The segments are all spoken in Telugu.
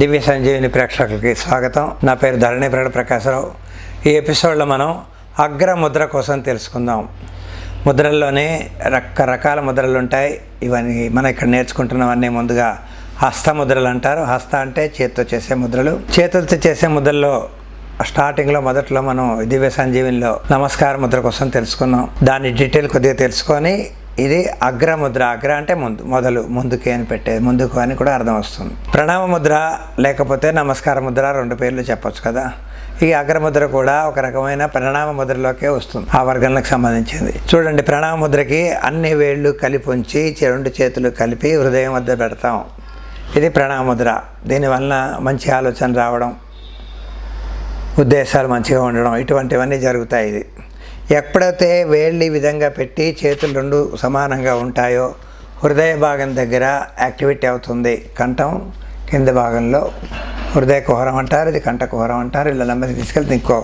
దివ్య సంజీవిని ప్రేక్షకులకి స్వాగతం. నా పేరు ధరణీప్రగడ ప్రకాశరావు. ఈ ఎపిసోడ్లో మనం అగ్రముద్ర కోసం తెలుసుకుందాం. ముద్రల్లోనే రకరకాల ముద్రలు ఉంటాయి. ఇవన్నీ మనం ఇక్కడ నేర్చుకుంటున్నవన్నీ ముందుగా హస్తముద్రలు అంటారు. హస్త అంటే చేతితో చేసే ముద్రలు. చేతులతో చేసే ముద్రల్లో స్టార్టింగ్లో మొదట్లో మనం దివ్య సంజీవినిలో నమస్కార ముద్ర కోసం తెలుసుకున్నాం. దాని డీటెయిల్ కొద్దిగా తెలుసుకొని ఇది అగ్రముద్ర. అగ్ర అంటే ముందుకి అని పెట్టేది, ముందుకు అని కూడా అర్థం వస్తుంది. ప్రణామ ముద్ర లేకపోతే నమస్కార ముద్ర, రెండు పేర్లు చెప్పొచ్చు కదా. ఈ అగ్రముద్ర కూడా ఒక రకమైన ప్రణామ ముద్రలోకే వస్తుంది, ఆ వర్గంలోకి సంబంధించింది. చూడండి, ప్రణామ ముద్రకి అన్ని వేళ్ళు కలిపి ఉంచి రెండు చేతులు కలిపి హృదయం వద్ద పెడతాం. ఇది ప్రణామ ముద్ర. దీనివలన మంచి ఆలోచన రావడం, ఉద్దేశాలు మంచిగా ఉండడం, ఇటువంటివన్నీ జరుగుతాయి. ఇది ఎప్పుడైతే వేళ్ళు ఈ విధంగా పెట్టి చేతులు రెండు సమానంగా ఉంటాయో హృదయ భాగం దగ్గర యాక్టివిటీ అవుతుంది. కంఠం కింద భాగంలో హృదయ కుహరం అంటారు, ఇది కంఠ కుహరం అంటారు. ఇలా నెమ్మది తీసుకెళ్తే ఇంకో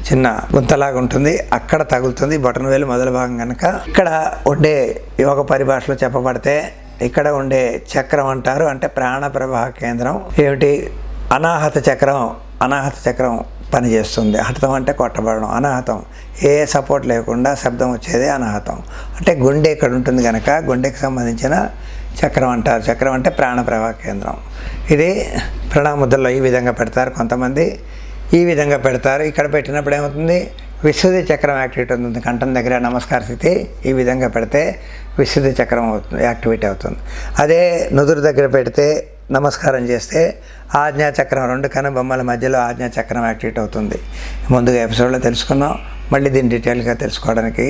చిన్న గుంతలాగా ఉంటుంది, అక్కడ తగులుతుంది బొటన వేలు మొదల భాగం కనుక. ఇక్కడ ఉండే యోగ పరిభాషలో చెప్పబడితే ఇక్కడ ఉండే చక్రం అంటారు, అంటే ప్రాణ ప్రవాహ కేంద్రం. ఏమిటి? అనాహత చక్రం. అనాహత చక్రం పనిచేస్తుంది. హఠతం అంటే కొట్టబడడం, అనాహతం ఏ సపోర్ట్ లేకుండా శబ్దం వచ్చేది అనాహతం. అంటే గుండె ఇక్కడ ఉంటుంది కనుక గుండెకి సంబంధించిన చక్రం అంటారు. చక్రం అంటే ప్రాణ ప్రవాహ కేంద్రం. ఇది ప్రణామ ముద్రలో ఈ విధంగా పెడతారు. కొంతమంది ఈ విధంగా పెడతారు. ఇక్కడ పెట్టినప్పుడు ఏమవుతుంది? విశుద్ధి చక్రం యాక్టివేట్ అవుతుంది. కంఠం దగ్గర నమస్కార స్థితి ఈ విధంగా పెడితే విశుద్ధి చక్రం అవుతుంది, యాక్టివేట్ అవుతుంది. అదే నుదురు దగ్గర పెడితే నమస్కారం చేస్తే ఆజ్ఞాచక్రం, రెండు కనుబొమ్మల మధ్యలో ఆజ్ఞాచక్రం యాక్టివేట్ అవుతుంది. ముందుగా ఎపిసోడ్లో తెలుసుకున్నాం. మళ్ళీ దీన్ని డీటెయిల్గా తెలుసుకోవడానికి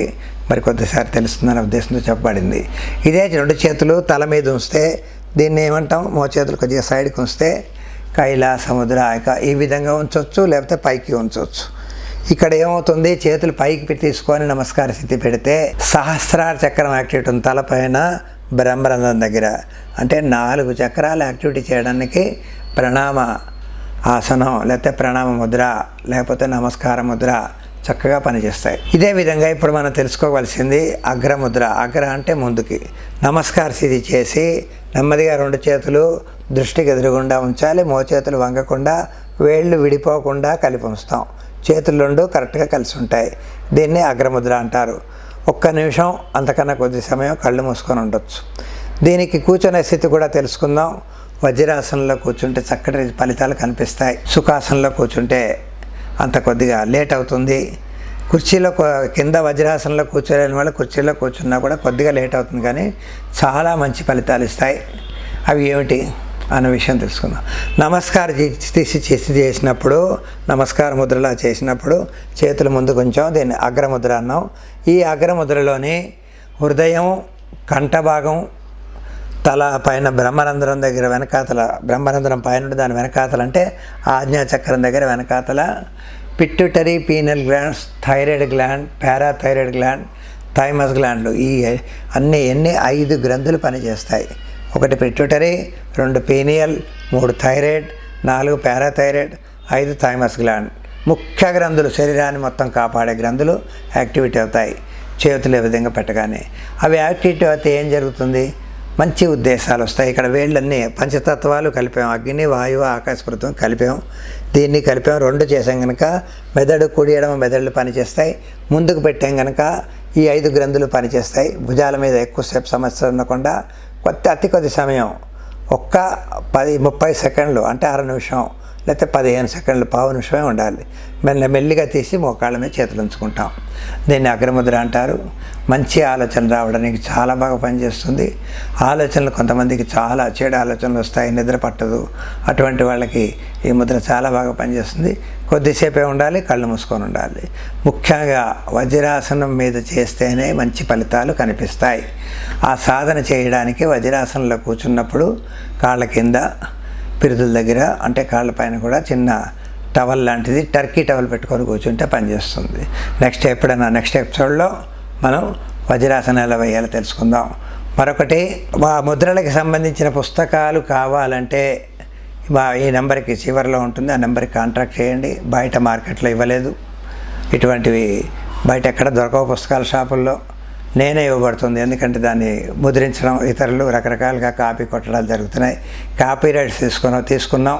మరి కొద్దిసారి తెలుస్తుందనే ఉద్దేశంతో చెప్పబడింది. ఇదే రెండు చేతులు తల మీద ఉంచితే దీన్ని ఏమంటాం? మోచేతులు కొద్దిగా సైడ్కి ఉంచితే కైలాసముద్ర. ఈ విధంగా ఉంచవచ్చు, లేకపోతే పైకి ఉంచవచ్చు. ఇక్కడ ఏమవుతుంది? చేతులు పైకి తీసుకొని నమస్కార స్థితి పెడితే సహస్రార చక్రం యాక్టివేట్ ఉంది తలపైన బ్రహ్మరంధ్రం దగ్గర. అంటే 4 చక్రాలు యాక్టివిటీ చేయడానికి ప్రణామ ఆసనం, లేకపోతే ప్రణామ ముద్ర, లేకపోతే నమస్కార ముద్ర చక్కగా పనిచేస్తాయి. ఇదే విధంగా ఇప్పుడు మనం తెలుసుకోవాల్సింది అగ్రముద్ర. అగ్ర అంటే ముందుకి. నమస్కార స్థితి చేసి నెమ్మదిగా రెండు చేతులు దృష్టికి ఎదురుగుండా ఉంచాలి. మోచేతులు వంగకుండా, వేళ్ళు విడిపోకుండా కలిపి ఉంచుతాం. చేతులు రెండు కరెక్ట్గా కలిసి ఉంటాయి. దీన్ని అగ్రముద్ర అంటారు. ఒక్క నిమిషం అంతకన్నా కొద్ది సమయం కళ్ళు మూసుకొని ఉండొచ్చు. దీనికి కూర్చునే స్థితి కూడా తెలుసుకుందాం. వజ్రాసనంలో కూర్చుంటే చక్కటి ఫలితాలు కనిపిస్తాయి. సుఖాసనంలో కూర్చుంటే అంత కొద్దిగా లేట్ అవుతుంది. కుర్చీలో కింద వజ్రాసనంలో కూర్చోలేని వాళ్ళు కుర్చీలో కూర్చున్నా కూడా కొద్దిగా లేట్ అవుతుంది, కానీ చాలా మంచి ఫలితాలు ఇస్తాయి. అవి ఏమిటి అన్న విషయం తెలుసుకుందాం. నమస్కారం చేసినప్పుడు, నమస్కార ముద్రలా చేసినప్పుడు చేతుల ముందు కొంచెం, దీన్ని అగ్రముద్ర అన్నాం. ఈ అగ్రముద్రలోని హృదయం, కంఠభాగం, తల పైన బ్రహ్మరంధ్రం దగ్గర వెనకాతల, బ్రహ్మరంధ్రం పైన దాని వెనకాతల అంటే ఆజ్ఞాచక్రం దగ్గర వెనకాతల pituitary, pineal glands, thyroid gland, parathyroid gland, thymus గ్లాండ్లు, ఈ ఎన్ని 5 గ్రంథులు పనిచేస్తాయి. 1 pituitary, 2 pineal, 3 thyroid, 4 parathyroid, 5 thymus gland. ముఖ్య గ్రంథులు, శరీరాన్ని మొత్తం కాపాడే గ్రంథులు యాక్టివిటీ అవుతాయి చేతులు ఈ విధంగా పెట్టగానే. అవి యాక్టివిటీ అయితే ఏం జరుగుతుంది? మంచి ఉద్దేశాలు వస్తాయి. ఇక్కడ వేళ్ళన్నీ పంచతత్వాలు కలిపాం. అగ్ని, వాయువు, ఆకాశ, పృథ్వీ కలిపాం. దీన్ని కలిపాం. 2 చేసాం కనుక మెదడు, కుడి ఎడమ మెదడులు పనిచేస్తాయి. ముందుకు పెట్టాం కనుక ఈ 5 గ్రంథులు పనిచేస్తాయి. భుజాల మీద ఎక్కువసేపు సమస్య ఉండకుండా అతి కొద్ది సమయం, ఒక్క 10-30 సెకండ్లు, అంటే అర నిమిషం లేకపోతే 15 సెకండ్లు, పావు నిమిషమే ఉండాలి. మెల్లిగా తీసి మోకాళ్ళ మీద చేతులు ఉంచుకుంటాం. దీన్ని అగ్రముద్ర అంటారు. మంచి ఆలోచన రావడానికి చాలా బాగా పనిచేస్తుంది. ఆలోచనలు కొంతమందికి చాలా చెడు ఆలోచనలు వస్తాయి, నిద్ర పట్టదు. అటువంటి వాళ్ళకి ఈ ముద్ర చాలా బాగా పనిచేస్తుంది. కొద్దిసేపే ఉండాలి, కళ్ళు మూసుకొని ఉండాలి. ముఖ్యంగా వజ్రాసనం మీద చేస్తేనే మంచి ఫలితాలు కనిపిస్తాయి. ఆ సాధన చేయడానికి వజ్రాసనంలో కూర్చున్నప్పుడు కాళ్ళ కింద పిరుదుల దగ్గర, అంటే కాళ్ళ పైన కూడా చిన్న టవల్ లాంటిది, టర్కీ టవల్ పెట్టుకొని కూర్చుంటే పనిచేస్తుంది. నెక్స్ట్ ఎపిసోడ్లో మనం వజ్రాసనం ఎలా వేయాలో తెలుసుకుందాం. మరొకటి, మా ముద్రలకు సంబంధించిన పుస్తకాలు కావాలంటే ఈ నెంబర్కి చివరిలో ఉంటుంది, ఆ నెంబర్కి కాంటాక్ట్ చేయండి. బయట మార్కెట్లో ఇవ్వలేదు, ఇటువంటివి బయట ఎక్కడ దొరకవు పుస్తకాల షాపుల్లో. నేనే ఇవ్వబడుతుంది. ఎందుకంటే దాన్ని ముద్రించడం ఇతరులు రకరకాలుగా కాపీ కొట్టడాలు జరుగుతున్నాయి. కాపీ రైట్స్ తీసుకున్నాం.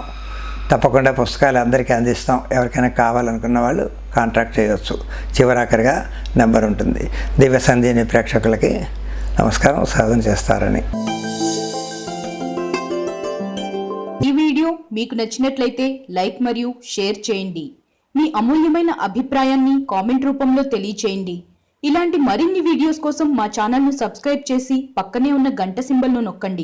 తప్పకుండా పుస్తకాలు అందరికీ అందిస్తాం. ఎవరికైనా కావాలనుకున్న వాళ్ళు కాంటాక్ట్ చేయవచ్చు. చివరాఖరిగా నెంబర్ ఉంటుంది. దివ్య సంధ్యని ప్రేక్షకులకి నమస్కారం, సాధన చేస్తారని. ఈ వీడియో మీకు నచ్చినట్లయితే లైక్ మరియు షేర్ చేయండి. మీ అమూల్యమైన అభిప్రాయాన్ని కామెంట్ రూపంలో తెలియచేయండి. ఇలాంటి మరిన్ని వీడియోస్ కోసం మా ఛానల్ను సబ్స్క్రైబ్ చేసి పక్కనే ఉన్న గంట సింబల్ను నొక్కండి.